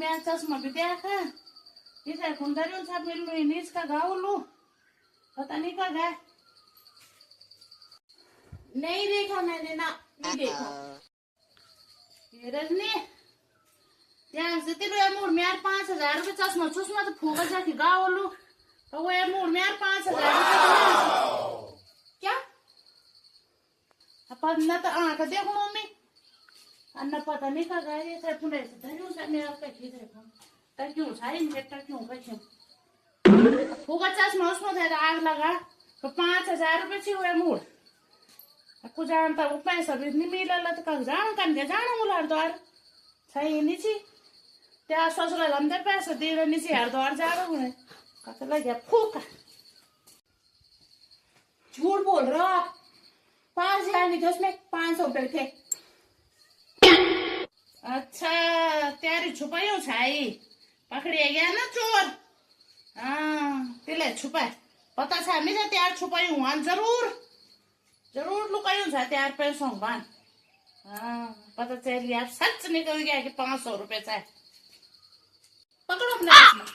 मैं चश्मा भी देखा इधर कुंदरियों सब मिल रही नीच का गाँव लू पता नहीं का गया नहीं देखा मैंने ना, नहीं देखा। ये रजनी ત્યાં જતી રહ્યો મૂળ મેર 5000 રૂપિયા ચશ્મા ચશ્મા તો ફોગા જાથી ગાવ ઓલું તો એ મૂળ મેર 5000 રૂપિયા क्या? अपन न तो आंख देखो मम्मी अन्ना पता नहीं का गाय से पुणे से धरू से मैं आपका खींच रखा तर क्यों सारी इंजेक्टर क्यों कैसे फोगा चश्मा उसमें था आग लगा तो 5000 रुपये छी हुए मूळ कुछ जानता वो पैसा भी नहीं मिला तो कहाँ जान कर के जाना मुलार द्वार सही नहीं छी त्या ससुराल अंदर पैसा दे रहे नहीं यार द्वार जा रहा हूँ कहाँ लग गया फूका झूठ बोल रहे हो आप। 5000 नहीं थे उसमें, 500 रुपए थे। अच्छा त्यारी छुपायो छाई पकड़े गया ना चोर हाँ तिले छुपाए पता था मैं त्यार छुपाई हूँ जरूर जरूर लुकायूं था त्यार पैसों बान हाँ पता चल गया सच निकल गया कि 500 रुपए चाहे पकड़ो अपना चश्मा।